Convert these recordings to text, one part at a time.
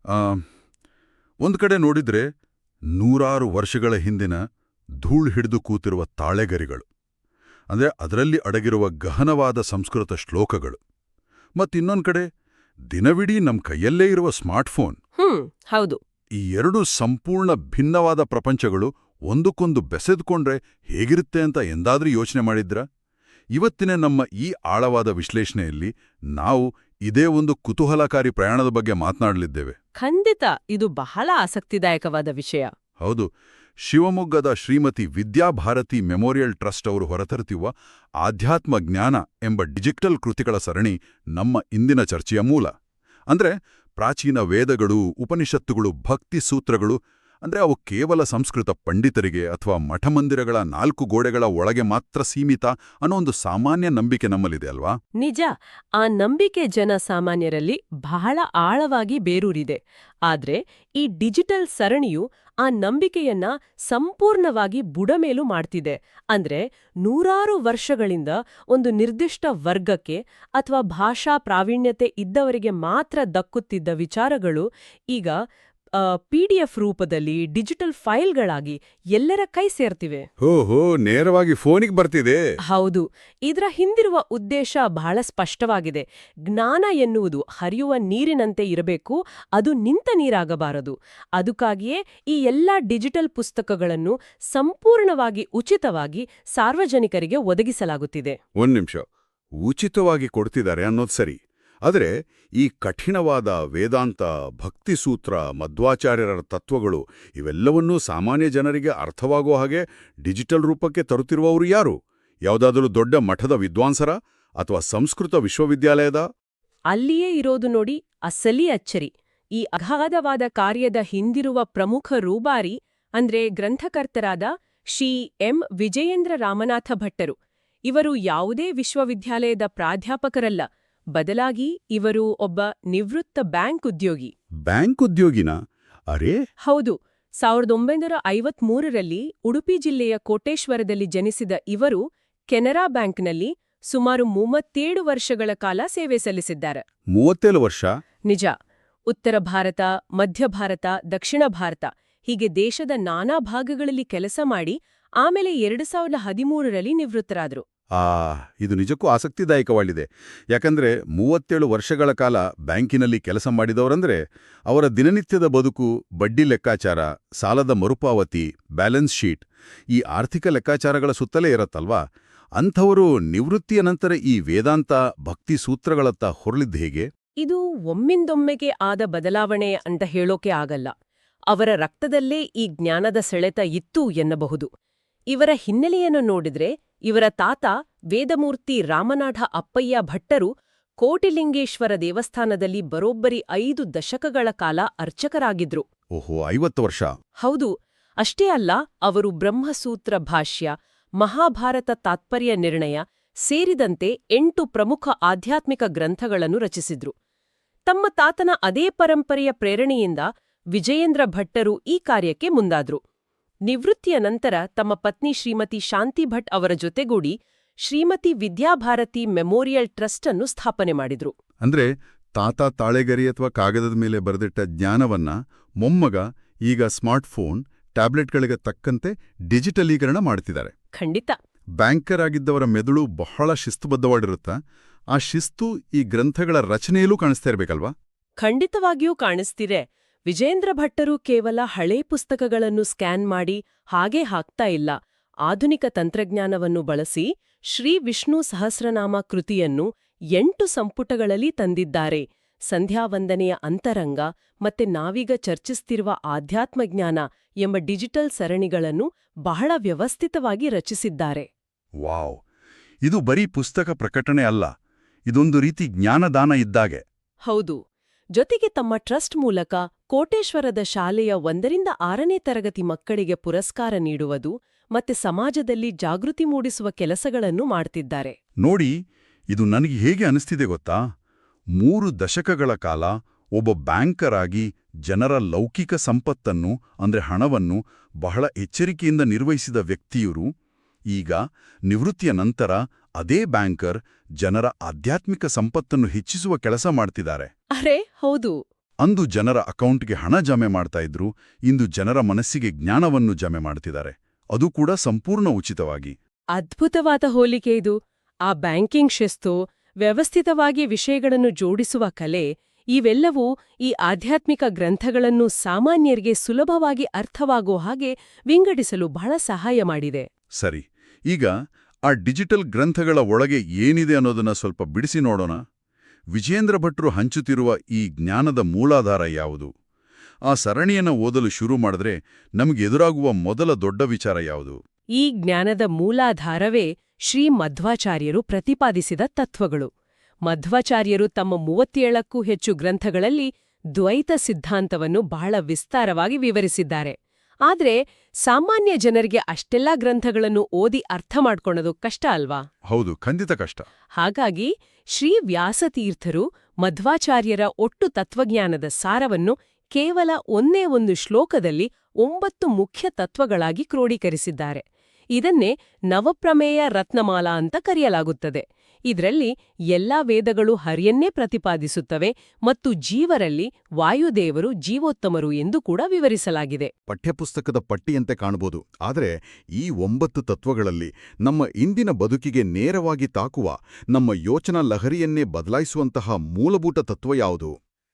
ಆ, ಒಂದು ಕಡೆ ನೋಡಿದ್ರೆ ನೂರಾರು ವರ್ಷಗಳ ಹಿಂದಿನ ಧೂಳು ಹಿಡಿದು ಕೂತಿರುವ ತಾಳೆಗರಿಗಳು, ಅಂದ್ರೆ ಅದರಲ್ಲಿ ಅಡಗಿರುವ ಗಹನವಾದ ಸಂಸ್ಕೃತ ಶ್ಲೋಕಗಳು. ಮತ್ತಿನ್ನೊಂದು ಕಡೆ ದಿನವಿಡೀ ನಮ್ ಕೈಯಲ್ಲೇ ಇರುವ ಸ್ಮಾರ್ಟ್ಫೋನ್. ಹೌದು. ಈ ಎರಡು ಸಂಪೂರ್ಣ ಭಿನ್ನವಾದ ಪ್ರಪಂಚಗಳು ಒಂದಕ್ಕೊಂದು ಬೆಸೆದುಕೊಂಡ್ರೆ ಹೇಗಿರುತ್ತೆ ಅಂತ ಎಂದಾದ್ರೂ ಯೋಚನೆ ಮಾಡಿದ್ರಾ? ಇವತ್ತಿನ ನಮ್ಮ ಈ ಆಳವಾದ ವಿಶ್ಲೇಷಣೆಯಲ್ಲಿ ನಾವು ಇದೇ ಒಂದು ಕುತೂಹಲಕಾರಿ ಪ್ರಯಾಣದ ಬಗ್ಗೆ ಮಾತನಾಡಲಿದ್ದೇವೆ. ಖಂಡಿತ, ಇದು ಬಹಳ ಆಸಕ್ತಿದಾಯಕವಾದ ವಿಷಯ. ಹೌದು. ಶಿವಮೊಗ್ಗದ ಶ್ರೀಮತಿ ವಿದ್ಯಾಭಾರತಿ ಮೆಮೋರಿಯಲ್ ಟ್ರಸ್ಟ್ ಅವರು ಹೊರತರುತ್ತಿರುವ ಆಧ್ಯಾತ್ಮ ಜ್ಞಾನ ಎಂಬ ಡಿಜಿಟಲ್ ಕೃತಿಗಳ ಸರಣಿ ನಮ್ಮ ಇಂದಿನ ಚರ್ಚೆಯ ಮೂಲ. ಅಂದ್ರೆ ಪ್ರಾಚೀನ ವೇದಗಳು, ಉಪನಿಷತ್ತುಗಳು, ಭಕ್ತಿ ಸೂತ್ರಗಳು, ಅಂದ್ರೆ ಅವು ಕೇವಲ ಸಂಸ್ಕೃತ ಪಂಡಿತರಿಗೆ ಅಥವಾ ಮಠಮಂದಿರಗಳ 4 ಗೋಡೆಗಳ ಒಳಗೆ ಮಾತ್ರ ಸೀಮಿತ ಅನ್ನೋ ಒಂದು ಸಾಮಾನ್ಯ ನಂಬಿಕೆ ನಮ್ಮಲ್ಲಿದೆ ಅಲ್ವಾ? ನಿಜ. ಆ ನಂಬಿಕೆ ಜನಸಾಮಾನ್ಯರಲ್ಲಿ ಬಹಳ ಆಳವಾಗಿ ಬೇರೂರಿದೆ. ಆದ್ರೆ ಈ ಡಿಜಿಟಲ್ ಸರಣಿಯು ಆ ನಂಬಿಕೆಯನ್ನ ಸಂಪೂರ್ಣವಾಗಿ ಬುಡಮೇಲು ಮಾಡ್ತಿದೆ. ಅಂದ್ರೆ ನೂರಾರು ವರ್ಷಗಳಿಂದ ಒಂದು ನಿರ್ದಿಷ್ಟ ವರ್ಗಕ್ಕೆ ಅಥವಾ ಭಾಷಾ ಪ್ರಾವೀಣ್ಯತೆ ಇದ್ದವರಿಗೆ ಮಾತ್ರ ದಕ್ಕುತ್ತಿದ್ದ ವಿಚಾರಗಳು ಈಗ PDF ರೂಪದಲ್ಲಿ ಡಿಜಿಟಲ್ ಫೈಲ್ಗಳಾಗಿ ಎಲ್ಲರ ಕೈ ಸೇರ್ತಿವೆ. ಓಹೋ, ನೇರವಾಗಿ ಫೋನಿಗೆ ಬರ್ತಿದೆ. ಹೌದು. ಇದರ ಹಿಂದಿರುವ ಉದ್ದೇಶ ಬಹಳ ಸ್ಪಷ್ಟವಾಗಿದೆ. ಜ್ಞಾನ ಎನ್ನುವುದು ಹರಿಯುವ ನೀರಿನಂತೆ ಇರಬೇಕು, ಅದು ನಿಂತ ನೀರಾಗಬಾರದು. ಅದಕ್ಕಾಗಿಯೇ ಈ ಎಲ್ಲ ಡಿಜಿಟಲ್ ಪುಸ್ತಕಗಳನ್ನು ಸಂಪೂರ್ಣವಾಗಿ ಉಚಿತವಾಗಿ ಸಾರ್ವಜನಿಕರಿಗೆ ಒದಗಿಸಲಾಗುತ್ತಿದೆ. ಒಂದ್ ನಿಮಿಷ, ಉಚಿತವಾಗಿ ಕೊಡ್ತಿದ್ದಾರೆ ಅನ್ನೋದು ಸರಿ. ಆದರೆ ಈ ಕಠಿಣವಾದ ವೇದಾಂತ, ಭಕ್ತಿಸೂತ್ರ, ಮಧ್ವಾಚಾರ್ಯರ ತತ್ವಗಳು ಇವೆಲ್ಲವನ್ನೂ ಸಾಮಾನ್ಯ ಜನರಿಗೆ ಅರ್ಥವಾಗೋ ಹಾಗೆ ಡಿಜಿಟಲ್ ರೂಪಕ್ಕೆ ತರುತ್ತಿರುವವರು ಯಾರು? ಯಾವುದಾದರೂ ದೊಡ್ಡ ಮಠದ ವಿದ್ವಾಂಸರ ಅಥವಾ ಸಂಸ್ಕೃತ ವಿಶ್ವವಿದ್ಯಾಲಯದ? ಅಲ್ಲಿಯೇ ಇರೋದು ನೋಡಿ ಅಸಲಿ ಅಚ್ಚರಿ. ಈ ಅಗಾಧವಾದ ಕಾರ್ಯದ ಹಿಂದಿರುವ ಪ್ರಮುಖ ರೂವಾರಿ ಅಂದ್ರೆ ಗ್ರಂಥಕರ್ತರಾದ ಶ್ರೀ ಎಂ ವಿಜಯೇಂದ್ರ ರಾಮನಾಥ ಭಟ್ಟರು. ಇವರು ಯಾವುದೇ ವಿಶ್ವವಿದ್ಯಾಲಯದ ಪ್ರಾಧ್ಯಾಪಕರಲ್ಲ. ಬದಲಾಗಿ ಇವರು ಒಬ್ಬ ನಿವೃತ್ತ ಬ್ಯಾಂಕ್ ಉದ್ಯೋಗಿ. ಬ್ಯಾಂಕ್ ಉದ್ಯೋಗಿನ? ಅರೇ ಹೌದು. 1953ರಲ್ಲಿ ಉಡುಪಿ ಜಿಲ್ಲೆಯ ಕೋಟೇಶ್ವರದಲ್ಲಿ ಜನಿಸಿದ ಇವರು ಕೆನರಾ ಬ್ಯಾಂಕ್ನಲ್ಲಿ ಸುಮಾರು 37 ವರ್ಷಗಳ ಕಾಲ ಸೇವೆ ಸಲ್ಲಿಸಿದ್ದಾರೆ. 37 ವರ್ಷ? ನಿಜ. ಉತ್ತರ ಭಾರತ, ಮಧ್ಯ ಭಾರತ, ದಕ್ಷಿಣ ಭಾರತ ಹೀಗೆ ದೇಶದ ನಾನಾ ಭಾಗಗಳಲ್ಲಿ ಕೆಲಸ ಮಾಡಿ ಆಮೇಲೆ 2013ರಲ್ಲಿ ನಿವೃತ್ತರಾದರು. ಇದು ನಿಜಕ್ಕೂ ಆಸಕ್ತಿದಾಯಕವಾಗಿದೆ. ಯಾಕಂದ್ರೆ 37 ವರ್ಷಗಳ ಕಾಲ ಬ್ಯಾಂಕಿನಲ್ಲಿ ಕೆಲಸ ಮಾಡಿದವರಂದ್ರೆ ಅವರ ದಿನನಿತ್ಯದ ಬದುಕು ಬಡ್ಡಿ ಲೆಕ್ಕಾಚಾರ, ಸಾಲದ ಮರುಪಾವತಿ, ಬ್ಯಾಲೆನ್ಸ್ ಶೀಟ್, ಈ ಆರ್ಥಿಕ ಲೆಕ್ಕಾಚಾರಗಳ ಸುತ್ತಲೇ ಇರತ್ತಲ್ವಾ? ಅಂಥವರು ನಿವೃತ್ತಿಯ ನಂತರ ಈ ವೇದಾಂತ, ಭಕ್ತಿ ಸೂತ್ರಗಳತ್ತ ಹೊರಳಿದ್ದು ಹೇಗೆ? ಇದು ಒಮ್ಮಿಂದೊಮ್ಮೆಗೆ ಆದ ಬದಲಾವಣೆ ಅಂತ ಹೇಳೋಕೆ ಆಗಲ್ಲ. ಅವರ ರಕ್ತದಲ್ಲೇ ಈ ಜ್ಞಾನದ ಸೆಳೆತ ಇತ್ತು ಎನ್ನಬಹುದು. ಇವರ ಹಿನ್ನೆಲೆಯನ್ನು ನೋಡಿದ್ರೆ ಇವರ ತಾತ ವೇದಮೂರ್ತಿ ರಾಮನಾಥ ಅಪ್ಪಯ್ಯ ಭಟ್ಟರು ಕೋಟಿಲಿಂಗೇಶ್ವರ ದೇವಸ್ಥಾನದಲ್ಲಿ ಬರೋಬ್ಬರಿ 5 ದಶಕಗಳ ಕಾಲ ಅರ್ಚಕರಾಗಿದ್ರು. ಓಹೋ, 50 ವರ್ಷ? ಹೌದು. ಅಷ್ಟೇ ಅಲ್ಲ, ಅವರು ಬ್ರಹ್ಮಸೂತ್ರ ಭಾಷ್ಯ, ಮಹಾಭಾರತ ತಾತ್ಪರ್ಯ ನಿರ್ಣಯ ಸೇರಿದಂತೆ 8 ಪ್ರಮುಖ ಆಧ್ಯಾತ್ಮಿಕ ಗ್ರಂಥಗಳನ್ನು ರಚಿಸಿದ್ರು. ತಮ್ಮ ತಾತನ ಅದೇ ಪರಂಪರೆಯ ಪ್ರೇರಣೆಯಿಂದ ವಿಜಯೇಂದ್ರ ಭಟ್ಟರು ಈ ಕಾರ್ಯಕ್ಕೆ ಮುಂದಾದ್ರು. ನಿವೃತ್ತಿಯ ನಂತರ ತಮ್ಮ ಪತ್ನಿ ಶ್ರೀಮತಿ ಶಾಂತಿ ಭಟ್ ಅವರ ಜೊತೆಗೂಡಿ ಶ್ರೀಮತಿ ವಿದ್ಯಾಭಾರತಿ ಮೆಮೋರಿಯಲ್ ಟ್ರಸ್ಟ್ ಅನ್ನು ಸ್ಥಾಪನೆ ಮಾಡಿದ್ರು. ಅಂದ್ರೆ ತಾತ ತಾಳೆಗರಿ ಅಥವಾ ಕಾಗದದ ಮೇಲೆ ಬರೆದಿಟ್ಟ ಜ್ಞಾನವನ್ನ ಮೊಮ್ಮಗ ಈಗ ಸ್ಮಾರ್ಟ್ಫೋನ್, ಟ್ಯಾಬ್ಲೆಟ್ಗಳಿಗೆ ತಕ್ಕಂತೆ ಡಿಜಿಟಲೀಕರಣ ಮಾಡ್ತಿದ್ದಾರೆ. ಖಂಡಿತ. ಬ್ಯಾಂಕರ್ ಆಗಿದ್ದವರ ಮೆದುಳು ಬಹಳ ಶಿಸ್ತುಬದ್ಧವಾಗಿರುತ್ತಾ? ಆ ಶಿಸ್ತು ಈ ಗ್ರಂಥಗಳ ರಚನೆಯಲ್ಲೂ ಕಾಣಿಸ್ತಾ ಇರಬೇಕಲ್ವಾ? ಖಂಡಿತವಾಗಿಯೂ ಕಾಣಿಸ್ತಿದೆ. ವಿಜೇಂದ್ರ ಭಟ್ಟರು ಕೇವಲ ಹಳೇ ಪುಸ್ತಕಗಳನ್ನು ಸ್ಕ್ಯಾನ್ ಮಾಡಿ ಹಾಗೇ ಹಾಕ್ತಾ ಇಲ್ಲ. ಆಧುನಿಕ ತಂತ್ರಜ್ಞಾನವನ್ನು ಬಳಸಿ ಶ್ರೀ ವಿಷ್ಣು ಸಹಸ್ರನಾಮ ಕೃತಿಯನ್ನು 8 ಸಂಪುಟಗಳಲ್ಲಿ ತಂದಿದ್ದಾರೆ. ಸಂಧ್ಯಾವಂದನೆಯ ಅಂತರಂಗ ಮತ್ತೆ ನಾವೀಗ ಚರ್ಚಿಸ್ತಿರುವ ಆಧ್ಯಾತ್ಮಜ್ಞಾನ ಎಂಬ ಡಿಜಿಟಲ್ ಸರಣಿಗಳನ್ನು ಬಹಳ ವ್ಯವಸ್ಥಿತವಾಗಿ ರಚಿಸಿದ್ದಾರೆ. ವಾವ್! ಇದು ಬರೀ ಪುಸ್ತಕ ಪ್ರಕಟಣೆ ಅಲ್ಲ, ಇದೊಂದು ರೀತಿ ಜ್ಞಾನದಾನ ಇದ್ದಾಗೆ. ಹೌದು. ಜೊತೆಗೆ ತಮ್ಮ ಟ್ರಸ್ಟ್ ಮೂಲಕ ಕೋಟೇಶ್ವರದ ಶಾಲೆಯ 1ರಿಂದ 6ನೇ ತರಗತಿ ಮಕ್ಕಳಿಗೆ ಪುರಸ್ಕಾರ ನೀಡುವುದು ಮತ್ತೆ ಸಮಾಜದಲ್ಲಿ ಜಾಗೃತಿ ಮೂಡಿಸುವ ಕೆಲಸಗಳನ್ನು ಮಾಡ್ತಿದ್ದಾರೆ. ನೋಡಿ, ಇದು ನನಗೆ ಹೇಗೆ ಅನಿಸ್ತಿದೆ ಗೊತ್ತಾ? 3 ದಶಕಗಳ ಕಾಲ ಒಬ್ಬ ಬ್ಯಾಂಕರ್ ಆಗಿ ಜನರ ಲೌಕಿಕ ಸಂಪತ್ತನ್ನು ಅಂದ್ರೆ ಹಣವನ್ನು ಬಹಳ ಎಚ್ಚರಿಕೆಯಿಂದ ನಿರ್ವಹಿಸಿದ ವ್ಯಕ್ತಿಯರು ಈಗ ನಿವೃತ್ತಿಯ ನಂತರ ಅದೇ ಬ್ಯಾಂಕರ್ ಜನರ ಆಧ್ಯಾತ್ಮಿಕ ಸಂಪತ್ತನ್ನು ಹೆಚ್ಚಿಸುವ ಕೆಲಸ ಮಾಡ್ತಿದ್ದಾರೆ. ಅರೆ ಹೌದು. ಅಂದು ಜನರ ಅಕೌಂಟ್ಗೆ ಹಣ ಜಮೆ ಮಾಡ್ತಾ ಇದ್ರು, ಇಂದು ಜನರ ಮನಸ್ಸಿಗೆ ಜ್ಞಾನವನ್ನು ಜಮೆ ಮಾಡ್ತಿದ್ದಾರೆ, ಅದು ಕೂಡ ಸಂಪೂರ್ಣ ಉಚಿತವಾಗಿ. ಅದ್ಭುತವಾದ ಹೋಲಿಕೆ ಇದು. ಆ ಬ್ಯಾಂಕಿಂಗ್ ಶಿಸ್ತು, ವ್ಯವಸ್ಥಿತವಾಗಿ ವಿಷಯಗಳನ್ನು ಜೋಡಿಸುವ ಕಲೆ, ಇವೆಲ್ಲವೂ ಈ ಆಧ್ಯಾತ್ಮಿಕ ಗ್ರಂಥಗಳನ್ನು ಸಾಮಾನ್ಯರಿಗೆ ಸುಲಭವಾಗಿ ಅರ್ಥವಾಗೋ ಹಾಗೆ ವಿಂಗಡಿಸಲು ಬಹಳ ಸಹಾಯ ಮಾಡಿದೆ. ಸರಿ, ಈಗ ಆ ಡಿಜಿಟಲ್ ಗ್ರಂಥಗಳ ಒಳಗೆ ಏನಿದೆ ಅನ್ನೋದನ್ನ ಸ್ವಲ್ಪ ಬಿಡಿಸಿ ನೋಡೋಣ. ವಿಜೇಂದ್ರ ಭಟ್ರು ಹಂಚುತ್ತಿರುವ ಈ ಜ್ಞಾನದ ಮೂಲಾಧಾರ ಯಾವುದು? ಆ ಸರಣಿಯನ್ನು ಓದಲು ಶುರು ಮಾಡಿದ್ರೆ ನಮಗೆ ಎದುರಾಗುವ ಮೊದಲ ದೊಡ್ಡ ವಿಚಾರ ಯಾವುದು? ಈ ಜ್ಞಾನದ ಮೂಲಾಧಾರವೇ ಶ್ರೀ ಮಧ್ವಾಚಾರ್ಯರು ಪ್ರತಿಪಾದಿಸಿದ ತತ್ವಗಳು. ಮಧ್ವಾಚಾರ್ಯರು ತಮ್ಮ 37ಕ್ಕೂ ಹೆಚ್ಚು ಗ್ರಂಥಗಳಲ್ಲಿ ದ್ವೈತ ಸಿದ್ಧಾಂತವನ್ನು ಬಹಳ ವಿಸ್ತಾರವಾಗಿ ವಿವರಿಸಿದ್ದಾರೆ. ಆದ್ರೆ ಸಾಮಾನ್ಯ ಜನರಿಗೆ ಅಷ್ಟೆಲ್ಲಾ ಗ್ರಂಥಗಳನ್ನು ಓದಿ ಅರ್ಥ ಮಾಡ್ಕೊಳ್ಳೋದು ಕಷ್ಟ ಅಲ್ವಾ? ಹೌದು, ಖಂಡಿತ ಕಷ್ಟ. ಹಾಗಾಗಿ ಶ್ರೀ ವ್ಯಾಸತೀರ್ಥರು ಮಧ್ವಾಚಾರ್ಯರ ಒಟ್ಟು ತತ್ವಜ್ಞಾನದ ಸಾರವನ್ನು ಕೇವಲ ಒಂದೇ ಒಂದು ಶ್ಲೋಕದಲ್ಲಿ 9 ಮುಖ್ಯ ತತ್ವಗಳಾಗಿ ಕ್ರೋಢೀಕರಿಸಿದ್ದಾರೆ. ಇದನ್ನೇ ನವಪ್ರಮೇಯ ರತ್ನಮಾಲಾ ಅಂತ ಕರೆಯಲಾಗುತ್ತದೆ. ಇದರಲ್ಲಿ ಎಲ್ಲಾ ವೇದಗಳು ಹರಿಯನ್ನೇ ಪ್ರತಿಪಾದಿಸುತ್ತವೆ ಮತ್ತು ಜೀವರಲ್ಲಿ ವಾಯುದೇವರು ಜೀವೋತ್ತಮರು ಎಂದು ಕೂಡ ವಿವರಿಸಲಾಗಿದೆ. ಪಠ್ಯಪುಸ್ತಕದ ಪಟ್ಟಿಯಂತೆ ಕಾಣಬಹುದು. ಆದರೆ ಈ 9 ತತ್ವಗಳಲ್ಲಿ ನಮ್ಮ ಇಂದಿನ ಬದುಕಿಗೆ ನೇರವಾಗಿ ತಾಕುವ, ನಮ್ಮ ಯೋಚನಾ ಲಹರಿಯನ್ನೇ ಬದಲಾಯಿಸುವಂತಹ ಮೂಲಭೂತ ತತ್ವ ಯಾವುದು?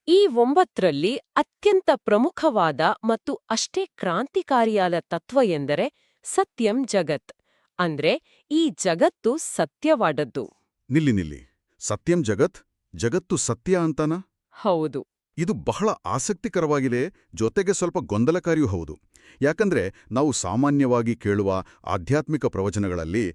ಈ 9ರಲ್ಲಿ ಅತ್ಯಂತ ಪ್ರಮುಖವಾದ ಮತ್ತು ಅಷ್ಟೇ ಕ್ರಾಂತಿಕಾರಿಯಾದ ತತ್ವ ಎಂದರೆ ಸತ್ಯಂ ಜಗತ್. ಅಂದ್ರೆ ಈ ಜಗತ್ತು ಸತ್ಯವಾದದ್ದು. ನಿಲ್ಲಿ. ಸತ್ಯಂ ಜಗತ್, ಜಗತ್ತು ಸತ್ಯ ಅಂತನಾ? ಹೌದು. ಇದು ಬಹಳ ಆಸಕ್ತಿಕರವಾಗಿದೆ, ಜೊತೆಗೆ ಸ್ವಲ್ಪ ಗೊಂದಲಕಾರಿಯೂ ಹೌದು. ಯಾಕಂದ್ರೆ ನಾವು ಸಾಮಾನ್ಯವಾಗಿ ಕೇಳುವ ಆಧ್ಯಾತ್ಮಿಕ ಪ್ರವಚನಗಳಲ್ಲಿ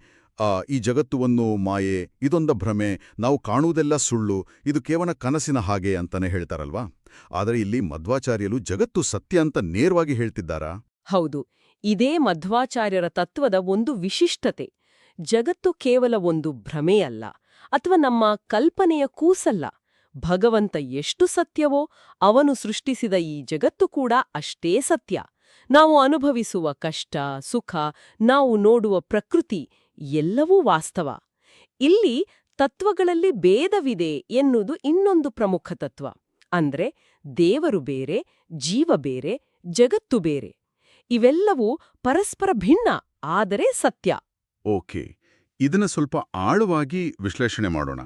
ಈ ಜಗತ್ತು ಒಂದು ಮಾಯೆ, ಇದೊಂದ ಭ್ರಮೆ, ನಾವು ಕಾಣುವುದೆಲ್ಲ ಸುಳ್ಳು, ಇದು ಕೇವಲ ಕನಸಿನ ಹಾಗೆ ಅಂತಾನೆ ಹೇಳ್ತಾರಲ್ವಾ? ಆದರೆ ಇಲ್ಲಿ ಮಧ್ವಾಚಾರ್ಯರು ಜಗತ್ತು ಸತ್ಯ ಅಂತ ನೇರವಾಗಿ ಹೇಳ್ತಿದ್ದಾರಾ? ಹೌದು. ಇದೇ ಮಧ್ವಾಚಾರ್ಯರ ತತ್ವದ ಒಂದು ವಿಶಿಷ್ಟತೆ. ಜಗತ್ತು ಕೇವಲ ಒಂದು ಭ್ರಮೆಯಲ್ಲ, ಅಥವಾ ನಮ್ಮ ಕಲ್ಪನೆಯ ಕೂಸಲ್ಲ. ಭಗವಂತ ಎಷ್ಟು ಸತ್ಯವೋ ಅವನು ಸೃಷ್ಟಿಸಿದ ಈ ಜಗತ್ತು ಕೂಡ ಅಷ್ಟೇ ಸತ್ಯ. ನಾವು ಅನುಭವಿಸುವ ಕಷ್ಟ, ಸುಖ, ನಾವು ನೋಡುವ ಪ್ರಕೃತಿ ಎಲ್ಲವೂ ವಾಸ್ತವ. ಇಲ್ಲಿ ತತ್ವಗಳಲ್ಲಿ ಭೇದವಿದೆ ಎನ್ನುವುದು ಇನ್ನೊಂದು ಪ್ರಮುಖ ತತ್ವ. ಅಂದ್ರೆ ದೇವರು ಬೇರೆ, ಜೀವ ಬೇರೆ, ಜಗತ್ತು ಬೇರೆ. ಇವೆಲ್ಲವೂ ಪರಸ್ಪರ ಭಿನ್ನ, ಆದರೆ ಸತ್ಯ. ಓಕೆ, ಇದನ್ನ ಸ್ವಲ್ಪ ಆಳವಾಗಿ ವಿಶ್ಲೇಷಣೆ ಮಾಡೋಣ.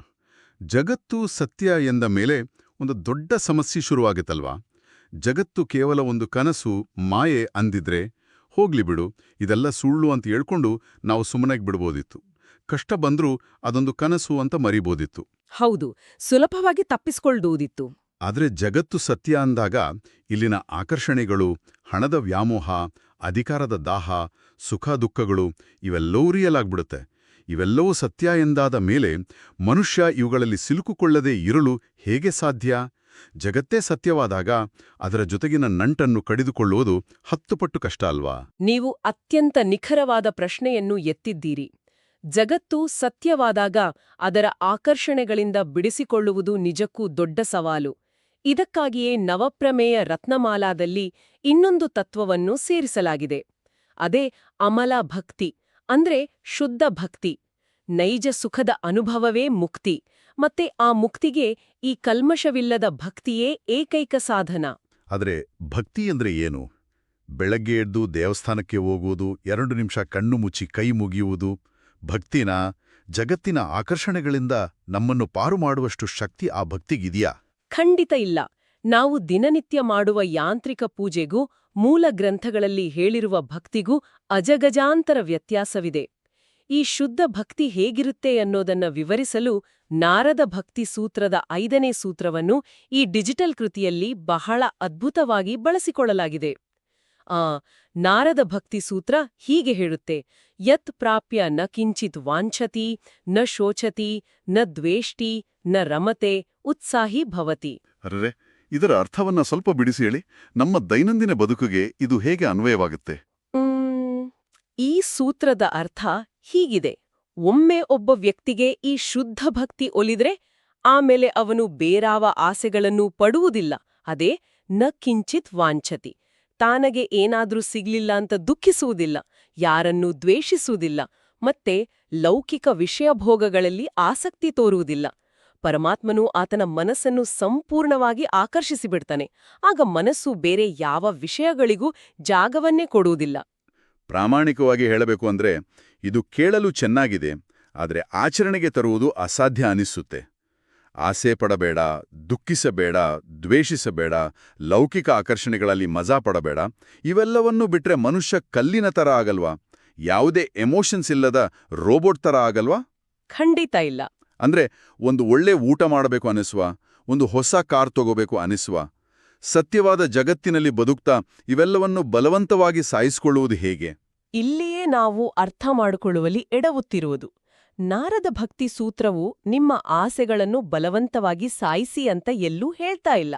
ಜಗತ್ತು ಸತ್ಯ ಎಂದ ಮೇಲೆ ಒಂದು ದೊಡ್ಡ ಸಮಸ್ಯೆ ಶುರುವಾಗುತ್ತಲ್ವಾ? ಜಗತ್ತು ಕೇವಲ ಒಂದು ಕನಸು, ಮಾಯೆ ಅಂದಿದ್ರೆ ಹೋಗ್ಲಿ ಬಿಡು, ಇದೆಲ್ಲ ಸುಳ್ಳು ಅಂತ ಹೇಳ್ಕೊಂಡು ನಾವು ಸುಮ್ಮನೆಗೆ ಬಿಡ್ಬೋದಿತ್ತು. ಕಷ್ಟ ಬಂದ್ರೂ ಅದೊಂದು ಕನಸು ಅಂತ ಮರಿಬೋದಿತ್ತು. ಹೌದು, ಸುಲಭವಾಗಿ ತಪ್ಪಿಸ್ಕೊಳ್ಬಹುದಿತ್ತು. ಆದರೆ ಜಗತ್ತು ಸತ್ಯ ಅಂದಾಗ ಇಲ್ಲಿನ ಆಕರ್ಷಣೆಗಳು, ಹಣದ ವ್ಯಾಮೋಹ, ಅಧಿಕಾರದ ದಾಹ, ಸುಖ ದುಃಖಗಳು ಇವೆಲ್ಲವೂ ರಿಯಲ್ ಆಗ್ಬಿಡುತ್ತೆ. ಇವೆಲ್ಲವೂ ಸತ್ಯ ಎಂದಾದ ಮೇಲೆ ಮನುಷ್ಯ ಇವುಗಳಲ್ಲಿ ಸಿಲುಕುಕೊಳ್ಳದೆ ಇರಲು ಹೇಗೆ ಸಾಧ್ಯ? ಜಗತ್ತೇ ಸತ್ಯವಾದಾಗ ಅದರ ಜೊತೆಗಿನ ನಂಟನ್ನು ಕಡಿದುಕೊಳ್ಳುವುದು 10 ಪಟ್ಟು ಕಷ್ಟ ಅಲ್ವಾ? ನೀವು ಅತ್ಯಂತ ನಿಖರವಾದ ಪ್ರಶ್ನೆಯನ್ನು ಎತ್ತಿದ್ದೀರಿ. ಜಗತ್ತು ಸತ್ಯವಾದಾಗ ಅದರ ಆಕರ್ಷಣೆಗಳಿಂದ ಬಿಡಿಸಿಕೊಳ್ಳುವುದು ನಿಜಕ್ಕೂ ದೊಡ್ಡ ಸವಾಲು. ಇದಕ್ಕಾಗಿಯೇ ನವಪ್ರಮೇಯ ರತ್ನಮಾಲಾದಲ್ಲಿ ಇನ್ನೊಂದು ತತ್ವವನ್ನು ಸೇರಿಸಲಾಗಿದೆ. ಅದೇ ಅಮಲ ಭಕ್ತಿ, ಅಂದ್ರೆ ಶುದ್ಧ ಭಕ್ತಿ. ನೈಜ ಸುಖದ ಅನುಭವವೇ ಮುಕ್ತಿ, ಮತ್ತೆ ಆ ಮುಕ್ತಿಗೆ ಈ ಕಲ್ಮಶವಿಲ್ಲದ ಭಕ್ತಿಯೇ ಏಕೈಕ ಸಾಧನ. ಆದರೆ ಭಕ್ತಿ ಅಂದ್ರೆ ಏನು? ಬೆಳಗ್ಗೆ ಎದ್ದು ದೇವಸ್ಥಾನಕ್ಕೆ ಹೋಗುವುದು, 2 ನಿಮಿಷ ಕಣ್ಣು ಮುಚ್ಚಿ ಕೈ ಮುಗಿಯುವುದು ಭಕ್ತಿನಾ? ಜಗತ್ತಿನ ಆಕರ್ಷಣೆಗಳಿಂದ ನಮ್ಮನ್ನು ಪಾರು ಮಾಡುವಷ್ಟು ಶಕ್ತಿ ಆ ಭಕ್ತಿಗಿದೆಯಾ? ಖಂಡಿತ ಇಲ್ಲ. ನಾವು ದಿನನಿತ್ಯ ಮಾಡುವ ಯಾಂತ್ರಿಕ ಪೂಜೆಗೂ ಮೂಲ ಗ್ರಂಥಗಳಲ್ಲಿ ಹೇಳಿರುವ ಭಕ್ತಿಗೂ ಅಜಗಜಾಂತರ ವ್ಯತ್ಯಾಸವಿದೆ. ಈ ಶುದ್ಧ ಭಕ್ತಿ ಹೇಗಿರುತ್ತೆ ಅನ್ನೋದನ್ನ ವಿವರಿಸಲು ನಾರದ ಭಕ್ತಿ ಸೂತ್ರದ 5ನೇ ಸೂತ್ರವನ್ನು ಈ ಡಿಜಿಟಲ್ ಕೃತಿಯಲ್ಲಿ ಬಹಳ ಅದ್ಭುತವಾಗಿ ಬಳಸಿಕೊಳ್ಳಲಾಗಿದೆ. ನಾರದ ಭಕ್ತಿ ಸೂತ್ರ ಹೀಗೆ ಹೇಳುತ್ತೆ: ಯತ್ ಪ್ರಾಪ್ಯ ನ ಕಿಂಚಿತ್ ವಾಂಛತಿ, ನ ಶೋಚತಿ, ನ ದ್ವೇಷ್ಟಿ, ನ ರಮತೆ, ಉತ್ಸಾಹಿ ಭವತಿ. ಅರ್ರೆ, ಇದರ ಅರ್ಥವನ್ನ ಸ್ವಲ್ಪ ಬಿಡಿಸಿ ಹೇಳಿ. ನಮ್ಮ ದೈನಂದಿನ ಬದುಕಿಗೆ ಇದು ಹೇಗೆ ಅನ್ವಯವಾಗುತ್ತೆ? ಈ ಸೂತ್ರದ ಅರ್ಥ ಹೀಗಿದೆ: ಒಮ್ಮೆ ಒಬ್ಬ ವ್ಯಕ್ತಿಗೆ ಈ ಶುದ್ಧ ಭಕ್ತಿ ಒಲಿದ್ರೆ ಆಮೇಲೆ ಅವನು ಬೇರಾವ ಆಸೆಗಳನ್ನೂ ಪಡುವುದಿಲ್ಲ. ಅದೇ ನ ಕಿಂಚಿತ್ ವಾಂಛತಿ. ತಾನಗೆ ಏನಾದ್ರೂ ಸಿಗ್ಲಿಲ್ಲ ಅಂತ ದುಃಖಿಸುವುದಿಲ್ಲ, ಯಾರನ್ನೂ ದ್ವೇಷಿಸುವುದಿಲ್ಲ, ಮತ್ತೆ ಲೌಕಿಕ ವಿಷಯ ಭೋಗಗಳಲ್ಲಿ ಆಸಕ್ತಿ ತೋರುವುದಿಲ್ಲ. ಪರಮಾತ್ಮನು ಆತನ ಮನಸ್ಸನ್ನು ಸಂಪೂರ್ಣವಾಗಿ ಆಕರ್ಷಿಸಿಬಿಡ್ತಾನೆ. ಆಗ ಮನಸ್ಸು ಬೇರೆ ಯಾವ ವಿಷಯಗಳಿಗೂ ಜಾಗವನ್ನೇ ಕೊಡುವುದಿಲ್ಲ. ಪ್ರಾಮಾಣಿಕವಾಗಿ ಹೇಳಬೇಕು ಅಂದ್ರೆ ಇದು ಕೇಳಲು ಚೆನ್ನಾಗಿದೆ, ಆದರೆ ಆಚರಣೆಗೆ ತರುವುದು ಅಸಾಧ್ಯ ಅನಿಸುತ್ತೆ. ಆಸೆ ಪಡಬೇಡ, ದುಃಖಿಸಬೇಡ, ದ್ವೇಷಿಸಬೇಡ, ಲೌಕಿಕ ಆಕರ್ಷಣೆಗಳಲ್ಲಿ ಮಜಾ ಪಡಬೇಡ, ಇವೆಲ್ಲವನ್ನೂ ಬಿಟ್ರೆ ಮನುಷ್ಯ ಕಲ್ಲಿನ ಥರ ಆಗಲ್ವಾ? ಯಾವುದೇ ಎಮೋಷನ್ಸ್ ಇಲ್ಲದ ರೋಬೋಟ್ ಥರ ಆಗಲ್ವಾ? ಖಂಡಿತ ಇಲ್ಲ. ಅಂದ್ರೆ ಒಂದು ಒಳ್ಳೆ ಊಟ ಮಾಡಬೇಕು ಅನಿಸುವ, ಒಂದು ಹೊಸ ಕಾರ್ ತಗೋಬೇಕು ಅನಿಸುವ, ಸತ್ಯವಾದ ಜಗತ್ತಿನಲ್ಲಿ ಬದುಕ್ತಾ ಇವೆಲ್ಲವನ್ನು ಬಲವಂತವಾಗಿ ಸಾಯಿಸಿಕೊಳ್ಳುವುದು ಹೇಗೆ? ಇಲ್ಲಿಯೇ ನಾವು ಅರ್ಥ ಮಾಡಿಕೊಳ್ಳುವಲ್ಲಿ ಎಡವುತ್ತಿರುವುದು. ನಾರದ ಭಕ್ತಿ ಸೂತ್ರವು ನಿಮ್ಮ ಆಸೆಗಳನ್ನು ಬಲವಂತವಾಗಿ ಸಾಯಿಸಿ ಅಂತ ಎಲ್ಲೂ ಹೇಳ್ತಾ ಇಲ್ಲ.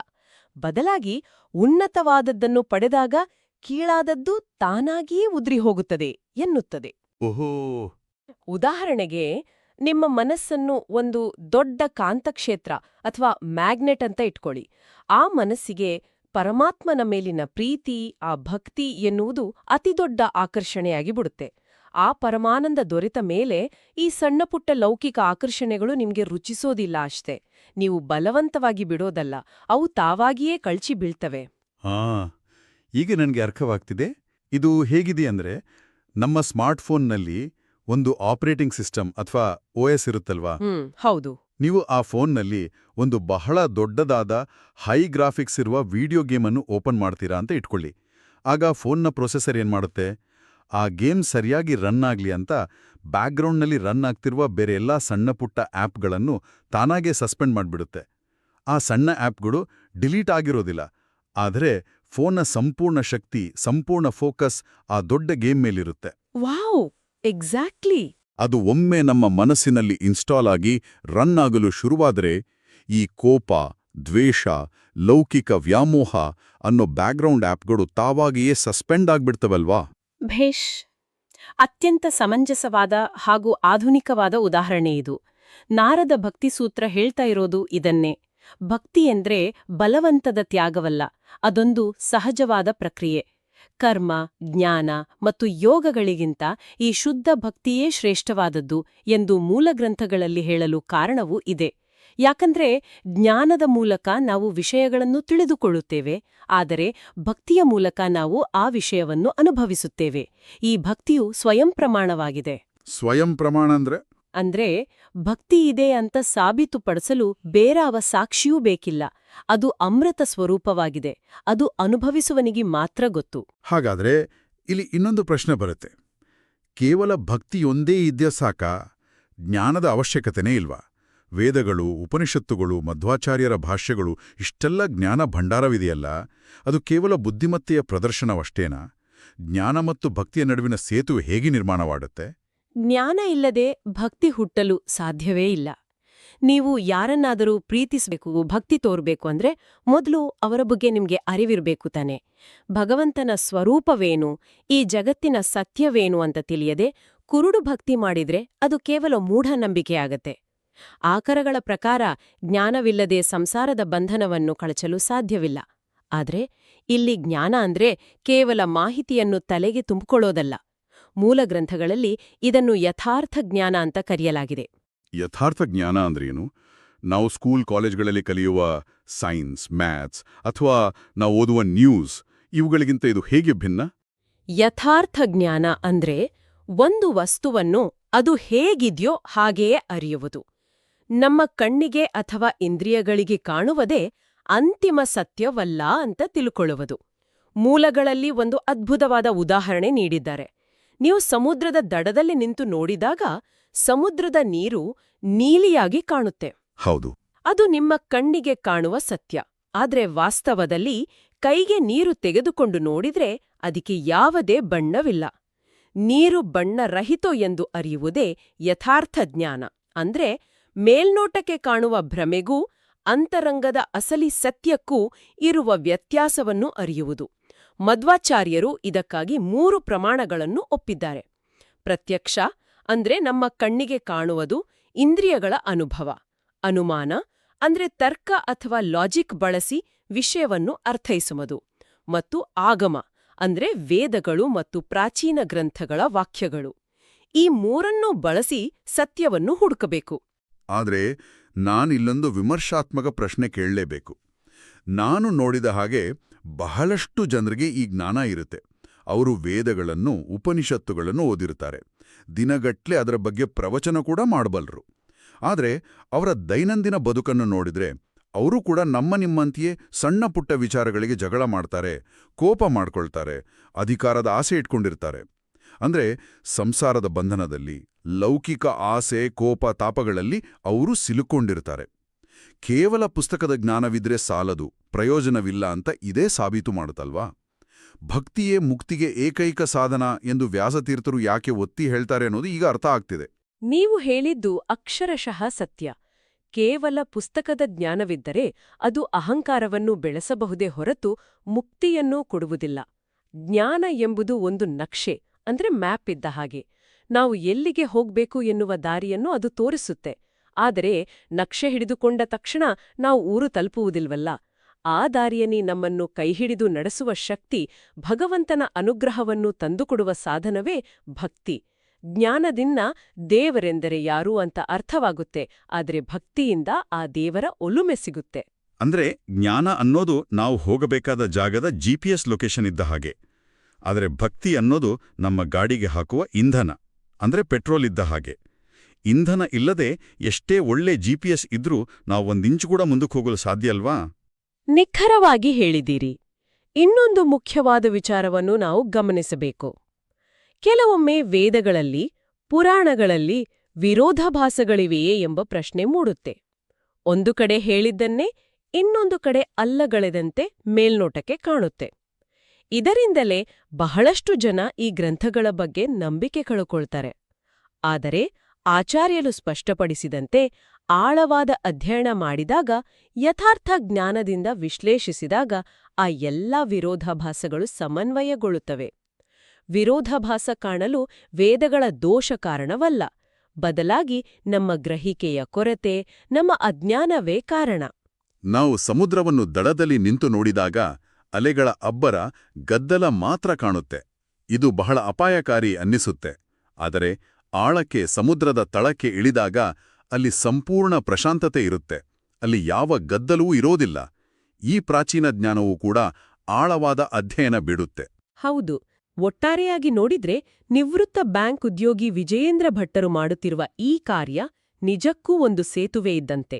ಬದಲಾಗಿ ಉನ್ನತವಾದದ್ದನ್ನು ಪಡೆದಾಗ ಕೀಳಾದದ್ದು ತಾನಾಗಿಯೇ ಉದ್ರಿ ಹೋಗುತ್ತದೆ ಎನ್ನುತ್ತದೆ. ಓಹೋ. ಉದಾಹರಣೆಗೆ, ನಿಮ್ಮ ಮನಸ್ಸನ್ನು ಒಂದು ದೊಡ್ಡ ಕಾಂತಕ್ಷೇತ್ರ ಅಥವಾ ಮ್ಯಾಗ್ನೆಟ್ ಅಂತ ಇಟ್ಕೊಳ್ಳಿ. ಆ ಮನಸ್ಸಿಗೆ ಪರಮಾತ್ಮನ ಮೇಲಿನ ಪ್ರೀತಿ, ಆ ಭಕ್ತಿ ಎನ್ನುವುದು ಅತಿದೊಡ್ಡ ಆಕರ್ಷಣೆಯಾಗಿ ಬಿಡುತ್ತೆ. ಆ ಪರಮಾನಂದ ದೊರೆತ ಮೇಲೆ ಈ ಸಣ್ಣಪುಟ್ಟ ಲೌಕಿಕ ಆಕರ್ಷಣೆಗಳು ನಿಮ್ಗೆ ರುಚಿಸೋದಿಲ್ಲ ಅಷ್ಟೇ. ನೀವು ಬಲವಂತವಾಗಿ ಬಿಡೋದಲ್ಲ, ಅವು ತಾವಾಗಿಯೇ ಕಳ್ಚಿ ಬೀಳ್ತವೆ. ಹಾ, ಈಗ ನನಗೆ ಅರ್ಥವಾಗ್ತಿದೆ. ಇದು ಹೇಗಿದೆ ಅಂದ್ರೆ, ನಮ್ಮ ಸ್ಮಾರ್ಟ್ಫೋನ್ನಲ್ಲಿ ಒಂದು ಆಪರೇಟಿಂಗ್ ಸಿಸ್ಟಮ್ ಅಥವಾ OS ಇರುತ್ತಲ್ವಾ? ಹೌದು. ನೀವು ಆ ಫೋನ್ನಲ್ಲಿ ಒಂದು ಬಹಳ ದೊಡ್ಡದಾದ ಹೈ ಗ್ರಾಫಿಕ್ಸ್ ಇರುವ ವಿಡಿಯೋ ಗೇಮನ್ನು ಓಪನ್ ಮಾಡ್ತೀರಾ ಅಂತ ಇಟ್ಕೊಳ್ಳಿ. ಆಗ ಫೋನ್ನ ಪ್ರೊಸೆಸರ್ ಏನ್ಮಾಡುತ್ತೆ? ಆ ಗೇಮ್ ಸರಿಯಾಗಿ ರನ್ ಆಗ್ಲಿ ಅಂತ ಬ್ಯಾಕ್ಗ್ರೌಂಡ್ನಲ್ಲಿ ರನ್ ಆಗ್ತಿರುವ ಬೇರೆ ಎಲ್ಲಾ ಸಣ್ಣಪುಟ್ಟ ಆ್ಯಪ್ಗಳನ್ನು ತಾನಾಗೇ ಸಸ್ಪೆಂಡ್ ಮಾಡಿಬಿಡುತ್ತೆ. ಆ ಸಣ್ಣ ಆ್ಯಪ್ಗಳು ಡಿಲೀಟ್ ಆಗಿರೋದಿಲ್ಲ, ಆದರೆ ಫೋನ್ನ ಸಂಪೂರ್ಣ ಶಕ್ತಿ, ಸಂಪೂರ್ಣ ಫೋಕಸ್ ಆ ದೊಡ್ಡ ಗೇಮ್ ಮೇಲಿರುತ್ತೆ. Wow, exactly. ಅದು ಒಮ್ಮೆ ನಮ್ಮ ಮನಸ್ಸಿನಲ್ಲಿ ಇನ್ಸ್ಟಾಲ್ ಆಗಿ ರನ್ ಆಗಲು ಶುರುವಾದರೆ ಈ ಕೋಪ, ದ್ವೇಷ, ಲೌಕಿಕ ವ್ಯಾಮೋಹ ಅನ್ನೋ ಬ್ಯಾಕ್ಗ್ರೌಂಡ್ ಆ್ಯಪ್ಗಳು ತಾವಾಗಿಯೇ ಸಸ್ಪೆಂಡ್ ಆಗ್ಬಿಡ್ತವಲ್ವಾ? ಭೇಷ್. ಅತ್ಯಂತ ಸಮಂಜಸವಾದ ಹಾಗೂ ಆಧುನಿಕವಾದ ಉದಾಹರಣೆ ಇದು. ನಾರದ ಭಕ್ತಿಸೂತ್ರ ಹೇಳ್ತಾ ಇರೋದು ಇದನ್ನೇ. ಭಕ್ತಿ ಎಂದ್ರೆ ಬಲವಂತದ ತ್ಯಾಗವಲ್ಲ, ಅದೊಂದು ಸಹಜವಾದ ಪ್ರಕ್ರಿಯೆ. ಕರ್ಮ, ಜ್ಞಾನ ಮತ್ತು ಯೋಗಗಳಿಗಿಂತ ಈ ಶುದ್ಧ ಭಕ್ತಿಯೇ ಶ್ರೇಷ್ಠವಾದದ್ದು ಎಂದು ಮೂಲಗ್ರಂಥಗಳಲ್ಲಿ ಹೇಳಲು ಕಾರಣವೂ ಇದೆ. ಯಾಕಂದ್ರೆ ಜ್ಞಾನದ ಮೂಲಕ ನಾವು ವಿಷಯಗಳನ್ನು ತಿಳಿದುಕೊಳ್ಳುತ್ತೇವೆ, ಆದರೆ ಭಕ್ತಿಯ ಮೂಲಕ ನಾವು ಆ ವಿಷಯವನ್ನು ಅನುಭವಿಸುತ್ತೇವೆ. ಈ ಭಕ್ತಿಯು ಸ್ವಯಂ ಪ್ರಮಾಣವಾಗಿದೆ. ಸ್ವಯಂ ಪ್ರಮಾಣ ಅಂದ್ರೆ ಭಕ್ತಿ ಇದೆ ಅಂತ ಸಾಬೀತುಪಡಿಸಲು ಬೇರಾವ ಸಾಕ್ಷಿಯೂ ಬೇಕಿಲ್ಲ. ಅದು ಅಮೃತ ಸ್ವರೂಪವಾಗಿದೆ. ಅದು ಅನುಭವಿಸುವನಿಗೆ ಮಾತ್ರ ಗೊತ್ತು. ಹಾಗಾದ್ರೆ ಇಲ್ಲಿ ಇನ್ನೊಂದು ಪ್ರಶ್ನೆ ಬರುತ್ತೆ. ಕೇವಲ ಭಕ್ತಿಯೊಂದೇ ಇದ್ಯಾ ಸಾಕಾ? ಜ್ಞಾನದ ಅವಶ್ಯಕತೆನೇ ಇಲ್ವಾ? ವೇದಗಳು, ಉಪನಿಷತ್ತುಗಳು, ಮಧ್ವಾಚಾರ್ಯರ ಭಾಷ್ಯಗಳು, ಇಷ್ಟೆಲ್ಲ ಜ್ಞಾನ ಭಂಡಾರವಿದೆಯಲ್ಲ, ಅದು ಕೇವಲ ಬುದ್ಧಿಮತ್ತೆಯ ಪ್ರದರ್ಶನವಷ್ಟೇನಾ? ಜ್ಞಾನ ಮತ್ತು ಭಕ್ತಿಯ ನಡುವಿನ ಸೇತುವೆ ಹೇಗೆ ನಿರ್ಮಾಣವಾಡುತ್ತೆ? ಜ್ಞಾನ ಇಲ್ಲದೆ ಭಕ್ತಿ ಹುಟ್ಟಲು ಸಾಧ್ಯವೇ ಇಲ್ಲ. ನೀವು ಯಾರನ್ನಾದರೂ ಪ್ರೀತಿಸಬೇಕು, ಭಕ್ತಿ ತೋರ್ಬೇಕು ಅಂದ್ರೆ ಮೊದಲು ಅವರ ಬಗ್ಗೆ ನಿಮ್ಗೆ ಅರಿವಿರ್ಬೇಕು ತಾನೆ. ಭಗವಂತನ ಸ್ವರೂಪವೇನು, ಈ ಜಗತ್ತಿನ ಸತ್ಯವೇನು ಅಂತ ತಿಳಿಯದೆ ಕುರುಡು ಭಕ್ತಿ ಮಾಡಿದ್ರೆ ಅದು ಕೇವಲ ಮೂಢನಂಬಿಕೆಯಾಗತ್ತೆ. ಆಕರಗಳ ಪ್ರಕಾರ ಜ್ಞಾನವಿಲ್ಲದೆ ಸಂಸಾರದ ಬಂಧನವನ್ನು ಕಳಚಲು ಸಾಧ್ಯವಿಲ್ಲ. ಆದ್ರೆ ಇಲ್ಲಿ ಜ್ಞಾನ ಅಂದ್ರೆ ಕೇವಲ ಮಾಹಿತಿಯನ್ನು ತಲೆಗೆ ತುಂಬಿಕೊಳ್ಳೋದಲ್ಲ. ಮೂಲಗ್ರಂಥಗಳಲ್ಲಿ ಇದನ್ನು ಯಥಾರ್ಥ ಜ್ಞಾನ ಅಂತ ಕರೆಯಲಾಗಿದೆ. ಯಥಾರ್ಥ ಜ್ಞಾನ ಅಂದ್ರೇನು? ನಾವು ಸ್ಕೂಲ್ ಕಾಲೇಜ್ಗಳಲ್ಲಿ ಕಲಿಯುವ ಸೈನ್ಸ್, ಮ್ಯಾಥ್ಸ್ ಅಥವಾ ನಾವು ಓದುವ ನ್ಯೂಸ್ ಇವುಗಳಿಗಿಂತ ಇದು ಹೇಗೆ ಭಿನ್ನ? ಯಥಾರ್ಥ ಜ್ಞಾನ ಅಂದ್ರೆ ಒಂದು ವಸ್ತುವನ್ನು ಅದು ಹೇಗಿದ್ಯೋ ಹಾಗೆಯೇ ಅರಿಯುವುದು. ನಮ್ಮ ಕಣ್ಣಿಗೆ ಅಥವಾ ಇಂದ್ರಿಯಗಳಿಗೆ ಕಾಣುವುದೇ ಅಂತಿಮ ಸತ್ಯವಲ್ಲ ಅಂತ ತಿಳ್ಕೊಳ್ಳುವುದು. ಮೂಲಗಳಲ್ಲಿ ಒಂದು ಅದ್ಭುತವಾದ ಉದಾಹರಣೆ ನೀಡಿದ್ದಾರೆ. ನೀವು ಸಮುದ್ರದ ದಡದಲ್ಲಿ ನಿಂತು ನೋಡಿದಾಗ ಸಮುದ್ರದ ನೀರು ನೀಲಿಯಾಗಿ ಕಾಣುತ್ತೆ. ಹೌದು, ಅದು ನಿಮ್ಮ ಕಣ್ಣಿಗೆ ಕಾಣುವ ಸತ್ಯ. ಆದ್ರೆ ವಾಸ್ತವದಲ್ಲಿ ಕೈಗೆ ನೀರು ತೆಗೆದುಕೊಂಡು ನೋಡಿದ್ರೆ ಅದಕ್ಕೆ ಯಾವುದೇ ಬಣ್ಣವಿಲ್ಲ. ನೀರು ಬಣ್ಣರಹಿತ ಎಂದು ಅರಿಯುವುದೇ ಯಥಾರ್ಥ ಜ್ಞಾನ. ಅಂದ್ರೆ ಮೇಲ್ನೋಟಕ್ಕೆ ಕಾಣುವ ಭ್ರಮೆಗೂ ಅಂತರಂಗದ ಅಸಲಿ ಸತ್ಯಕ್ಕೂ ಇರುವ ವ್ಯತ್ಯಾಸವನ್ನು ಅರಿಯುವುದು. ಮಧ್ವಾಚಾರ್ಯರು ಇದಕ್ಕಾಗಿ 3 ಪ್ರಮಾಣಗಳನ್ನು ಒಪ್ಪಿದ್ದಾರೆ. ಪ್ರತ್ಯಕ್ಷ ಅಂದ್ರೆ ನಮ್ಮ ಕಣ್ಣಿಗೆ ಕಾಣುವುದು, ಇಂದ್ರಿಯಗಳ ಅನುಭವ. ಅನುಮಾನ ಅಂದ್ರೆ ತರ್ಕ ಅಥವಾ ಲಾಜಿಕ್ ಬಳಸಿ ವಿಷಯವನ್ನು ಅರ್ಥೈಸುವುದು. ಮತ್ತು ಆಗಮ ಅಂದ್ರೆ ವೇದಗಳು ಮತ್ತು ಪ್ರಾಚೀನ ಗ್ರಂಥಗಳ ವಾಕ್ಯಗಳು. ಈ 3 ಬಳಸಿ ಸತ್ಯವನ್ನು ಹುಡುಕಬೇಕು. ಆದ್ರೆ ನಾನಿಲ್ಲೊಂದು ವಿಮರ್ಶಾತ್ಮಕ ಪ್ರಶ್ನೆ ಕೇಳಲೇಬೇಕು. ನಾನು ನೋಡಿದ ಹಾಗೆ ಬಹಳಷ್ಟು ಜನರಿಗೆ ಈ ಜ್ಞಾನ ಇರುತ್ತೆ. ಅವರು ವೇದಗಳನ್ನು, ಉಪನಿಷತ್ತುಗಳನ್ನು ಓದಿರ್ತಾರೆ. ದಿನಗಟ್ಲೆ ಅದರ ಬಗ್ಗೆ ಪ್ರವಚನ ಕೂಡ ಮಾಡಬಲ್ಲರು. ಆದರೆ ಅವರ ದೈನಂದಿನ ಬದುಕನ್ನು ನೋಡಿದ್ರೆ ಅವರು ಕೂಡ ನಿಮ್ಮಂತೆಯೇ ಸಣ್ಣ ಪುಟ್ಟ ವಿಚಾರಗಳಿಗೆ ಜಗಳ ಮಾಡ್ತಾರೆ, ಕೋಪ ಮಾಡ್ಕೊಳ್ತಾರೆ, ಅಧಿಕಾರದ ಆಸೆ ಇಟ್ಕೊಂಡಿರ್ತಾರೆ. ಅಂದ್ರೆ ಸಂಸಾರದ ಬಂಧನದಲ್ಲಿ, ಲೌಕಿಕ ಆಸೆ, ಕೋಪ, ತಾಪಗಳಲ್ಲಿ ಅವರು ಸಿಲುಕೊಂಡಿರ್ತಾರೆ. ಕೇವಲ ಪುಸ್ತಕದ ಜ್ಞಾನವಿದ್ರೆ ಸಾಲದು, ಪ್ರಯೋಜನವಿಲ್ಲ ಅಂತ ಇದೇ ಸಾಬೀತು ಮಾಡುತ್ತಲ್ವಾ? ಭಕ್ತಿಯೇ ಮುಕ್ತಿಗೆ ಏಕೈಕ ಸಾಧನ ಎಂದು ವ್ಯಾಸತೀರ್ಥರು ಯಾಕೆ ಒತ್ತಿ ಹೇಳ್ತಾರೆ ಅನ್ನೋದು ಈಗ ಅರ್ಥ ಆಗ್ತಿದೆ. ನೀವು ಹೇಳಿದ್ದು ಅಕ್ಷರಶಃ ಸತ್ಯ. ಕೇವಲ ಪುಸ್ತಕದ ಜ್ಞಾನವಿದ್ದರೆ ಅದು ಅಹಂಕಾರವನ್ನು ಬೆಳೆಸಬಹುದೇ ಹೊರತು ಮುಕ್ತಿಯನ್ನೂ ಕೊಡುವುದಿಲ್ಲ. ಜ್ಞಾನ ಎಂಬುದು ಒಂದು ನಕ್ಷೆ, ಅಂದ್ರೆ ಮ್ಯಾಪ್ ಇದ್ದ ಹಾಗೆ. ನಾವು ಎಲ್ಲಿಗೆ ಹೋಗ್ಬೇಕು ಎನ್ನುವ ದಾರಿಯನ್ನು ಅದು ತೋರಿಸುತ್ತೆ. ಆದರೆ ನಕ್ಷೆ ಹಿಡಿದುಕೊಂಡ ತಕ್ಷಣ ನಾವು ಊರು ತಲುಪುವುದಿಲ್ವಲ್ಲ. ಆ ದಾರಿಯನ್ನೇ ನಮ್ಮನ್ನು ಕೈಹಿಡಿದು ನಡೆಸುವ ಶಕ್ತಿ, ಭಗವಂತನ ಅನುಗ್ರಹವನ್ನು ತಂದುಕೊಡುವ ಸಾಧನವೇ ಭಕ್ತಿ. ಜ್ಞಾನದಿಂದ ದೇವರೆಂದರೆ ಯಾರು ಅಂತ ಅರ್ಥವಾಗುತ್ತೆ, ಆದರೆ ಭಕ್ತಿಯಿಂದ ಆ ದೇವರ ಒಲುಮೆ ಸಿಗುತ್ತೆ. ಅಂದ್ರೆ ಜ್ಞಾನ ಅನ್ನೋದು ನಾವು ಹೋಗಬೇಕಾದ ಜಾಗದ GPS ಲೊಕೇಶನ್ ಇದ್ದ ಹಾಗೆ. ಆದರೆ ಭಕ್ತಿ ಅನ್ನೋದು ನಮ್ಮ ಗಾಡಿಗೆ ಹಾಕುವ ಇಂಧನ, ಅಂದ್ರೆ ಪೆಟ್ರೋಲ್ ಇದ್ದ ಹಾಗೆ. ಇಂಧನ ಇಲ್ಲದೆ ಎಷ್ಟೇ ಒಳ್ಳೆ GPS ಇದ್ರೂ ನಾವು ಒಂದಿಂಚು ಕೂಡ ಮುಂದಕ್ಕೆ ಹೋಗಲು ಸಾಧ್ಯ ಅಲ್ವಾ? ನಿಖರವಾಗಿ ಹೇಳಿದ್ದೀರಿ. ಇನ್ನೊಂದು ಮುಖ್ಯವಾದ ವಿಚಾರವನ್ನು ನಾವು ಗಮನಿಸಬೇಕು. ಕೆಲವೊಮ್ಮೆ ವೇದಗಳಲ್ಲಿ, ಪುರಾಣಗಳಲ್ಲಿ ವಿರೋಧಾಭಾಸಗಳಿವೆಯೇ ಎಂಬ ಪ್ರಶ್ನೆ ಮೂಡುತ್ತೆ. ಒಂದು ಕಡೆ ಹೇಳಿದ್ದನ್ನೇ ಇನ್ನೊಂದು ಕಡೆ ಅಲ್ಲಗಳೆದಂತೆ ಮೇಲ್ನೋಟಕ್ಕೆ ಕಾಣುತ್ತೆ. ಇದರಿಂದಲೇ ಬಹಳಷ್ಟು ಜನ ಈ ಗ್ರಂಥಗಳ ಬಗ್ಗೆ ನಂಬಿಕೆ ಕಳುಕೊಳ್ತಾರೆ. ಆದರೆ ಆಚಾರ್ಯರು ಸ್ಪಷ್ಟಪಡಿಸಿದಂತೆ ಆಳವಾದ ಅಧ್ಯಯನ ಮಾಡಿದಾಗ, ಯಥಾರ್ಥ ಜ್ಞಾನದಿಂದ ವಿಶ್ಲೇಷಿಸಿದಾಗ ಆ ಎಲ್ಲಾ ವಿರೋಧಾಭಾಸಗಳು ಸಮನ್ವಯಗೊಳ್ಳುತ್ತವೆ. ವಿರೋಧಾಭಾಸ ಕಾಣಲು ವೇದಗಳ ದೋಷ ಕಾರಣವಲ್ಲ, ಬದಲಾಗಿ ನಮ್ಮ ಗ್ರಹಿಕೆಯ ಕೊರತೆ, ನಮ್ಮ ಅಜ್ಞಾನವೇ ಕಾರಣ. ನಾವು ಸಮುದ್ರವನ್ನು ದಡದಲ್ಲಿ ನಿಂತು ನೋಡಿದಾಗ ಅಲೆಗಳ ಅಬ್ಬರ, ಗದ್ದಲ ಮಾತ್ರ ಕಾಣುತ್ತೆ. ಇದು ಬಹಳ ಅಪಾಯಕಾರಿ ಅನ್ನಿಸುತ್ತೆ. ಆದರೆ ಆಳಕ್ಕೆ, ಸಮುದ್ರದ ತಳಕ್ಕೆ ಇಳಿದಾಗ ಅಲ್ಲಿ ಸಂಪೂರ್ಣ ಪ್ರಶಾಂತತೆ ಇರುತ್ತೆ. ಅಲ್ಲಿ ಯಾವ ಗದ್ದಲವೂ ಇರೋದಿಲ್ಲ. ಈ ಪ್ರಾಚೀನ ಜ್ಞಾನವೂ ಕೂಡ ಆಳವಾದ ಅಧ್ಯಯನ ಬಿಡುತ್ತೆ. ಹೌದು. ಒಟ್ಟಾರೆಯಾಗಿ ನೋಡಿದ್ರೆ ನಿವೃತ್ತ ಬ್ಯಾಂಕ್ ಉದ್ಯೋಗಿ ವಿಜಯೇಂದ್ರ ಭಟ್ಟರು ಮಾಡುತ್ತಿರುವ ಈ ಕಾರ್ಯ ನಿಜಕ್ಕೂ ಒಂದು ಸೇತುವೆ ಇದ್ದಂತೆ.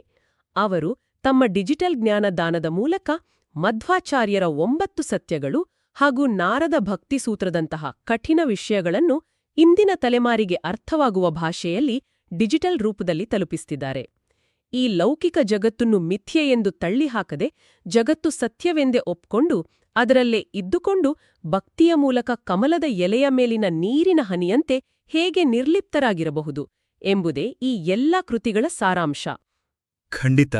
ಅವರು ತಮ್ಮ ಡಿಜಿಟಲ್ ಜ್ಞಾನದಾನದ ಮೂಲಕ ಮಧ್ವಾಚಾರ್ಯರ 9 ಸತ್ಯಗಳು ಹಾಗೂ ನಾರದ ಭಕ್ತಿ ಸೂತ್ರದಂತಹ ಕಠಿಣ ವಿಷಯಗಳನ್ನು ಇಂದಿನ ತಲೆಮಾರಿಗೆ ಅರ್ಥವಾಗುವ ಭಾಷೆಯಲ್ಲಿ ಡಿಜಿಟಲ್ ರೂಪದಲ್ಲಿ ತಲುಪಿಸುತ್ತಿದ್ದಾರೆ. ಈ ಲೌಕಿಕ ಜಗತ್ತನ್ನು ಮಿಥ್ಯೆ ಎಂದು ತಳ್ಳಿಹಾಕದೆ, ಜಗತ್ತು ಸತ್ಯವೆಂದೇ ಒಪ್ಕೊಂಡು ಅದರಲ್ಲೇ ಇದ್ದುಕೊಂಡು ಭಕ್ತಿಯ ಮೂಲಕ ಕಮಲದ ಎಲೆಯ ಮೇಲಿನ ನೀರಿನ ಹನಿಯಂತೆ ಹೇಗೆ ನಿರ್ಲಿಪ್ತರಾಗಿರಬಹುದು ಎಂಬುದೇ ಈ ಎಲ್ಲ ಕೃತಿಗಳ ಸಾರಾಂಶ. ಖಂಡಿತ.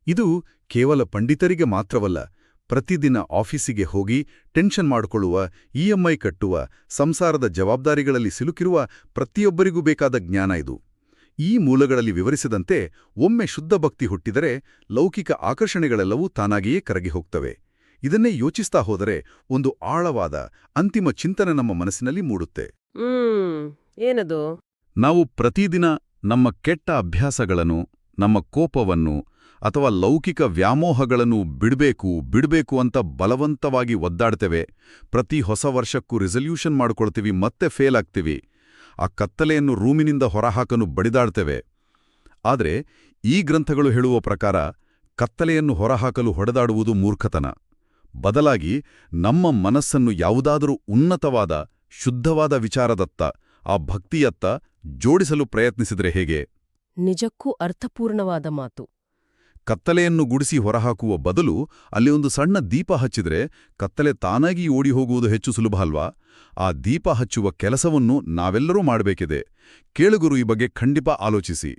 ಇದು ಕೇವಲ ಪಂಡಿತರಿಗೆ ಮಾತ್ರವಲ್ಲ, ಪ್ರತಿದಿನ ಆಫೀಸಿಗೆ ಹೋಗಿ ಟೆನ್ಷನ್ ಮಾಡಿಕೊಳ್ಳುವ, EMI ಕಟ್ಟುವ, ಸಂಸಾರದ ಜವಾಬ್ದಾರಿಗಳಲ್ಲಿ ಸಿಲುಕಿರುವ ಪ್ರತಿಯೊಬ್ಬರಿಗೂ ಬೇಕಾದ ಜ್ಞಾನ ಇದು. ಈ ಮೂಲಗಳಲ್ಲಿ ವಿವರಿಸಿದಂತೆ ಒಮ್ಮೆ ಶುದ್ಧ ಭಕ್ತಿ ಹುಟ್ಟಿದರೆ ಲೌಕಿಕ ಆಕರ್ಷಣೆಗಳೆಲ್ಲವೂ ತಾನಾಗಿಯೇ ಕರಗಿ ಹೋಗ್ತವೆ. ಇದನ್ನೇ ಯೋಚಿಸ್ತಾ ಹೋದರೆ ಒಂದು ಆಳವಾದ, ಅಂತಿಮ ಚಿಂತನೆ ನಮ್ಮ ಮನಸ್ಸಿನಲ್ಲಿ ಮೂಡುತ್ತೆ. ಏನದು? ನಾವು ಪ್ರತಿದಿನ ನಮ್ಮ ಕೆಟ್ಟ ಅಭ್ಯಾಸಗಳನ್ನು, ನಮ್ಮ ಕೋಪವನ್ನು ಅಥವಾ ಲೌಕಿಕ ವ್ಯಾಮೋಹಗಳನ್ನು ಬಿಡ್ಬೇಕು ಅಂತ ಬಲವಂತವಾಗಿ ಒದ್ದಾಡ್ತೇವೆ. ಪ್ರತಿ ಹೊಸ ವರ್ಷಕ್ಕೂ ರೆಸಲ್ಯೂಷನ್ ಮಾಡ್ಕೊಳ್ತೀವಿ, ಮತ್ತೆ ಫೇಲ್ ಆಗ್ತೀವಿ. ಆ ಕತ್ತಲೆಯನ್ನು ರೂಮಿನಿಂದ ಹೊರಹಾಕಲು ಬಡಿದಾಡ್ತೇವೆ. ಆದರೆ ಈ ಗ್ರಂಥಗಳು ಹೇಳುವ ಪ್ರಕಾರ ಕತ್ತಲೆಯನ್ನು ಹೊರಹಾಕಲು ಹೊಡೆದಾಡುವುದು ಮೂರ್ಖತನ. ಬದಲಾಗಿ ನಮ್ಮ ಮನಸ್ಸನ್ನು ಯಾವುದಾದರೂ ಉನ್ನತವಾದ, ಶುದ್ಧವಾದ ವಿಚಾರದತ್ತ, ಆ ಭಕ್ತಿಯತ್ತ ಜೋಡಿಸಲು ಪ್ರಯತ್ನಿಸಿದರೆ ಹೇಗೆ? ನಿಜಕ್ಕೂ ಅರ್ಥಪೂರ್ಣವಾದ ಮಾತು. ಕತ್ತಲೆಯನ್ನು ಗುಡಿಸಿ ಹೊರಹಾಕುವ ಬದಲು ಅಲ್ಲಿ ಒಂದು ಸಣ್ಣ ದೀಪ ಹಚ್ಚಿದ್ರೆ ಕತ್ತಲೆ ತಾನಾಗಿ ಓಡಿ ಹೋಗುವುದು ಹೆಚ್ಚು ಸುಲಭ ಅಲ್ವಾ? ಆ ದೀಪ ಹಚ್ಚುವ ಕೆಲಸವನ್ನು ನಾವೆಲ್ಲರೂ ಮಾಡಬೇಕಿದೆ. ಕೇಳುಗರು ಈ ಬಗ್ಗೆ ಖಂಡಿತ ಆಲೋಚಿಸಿ.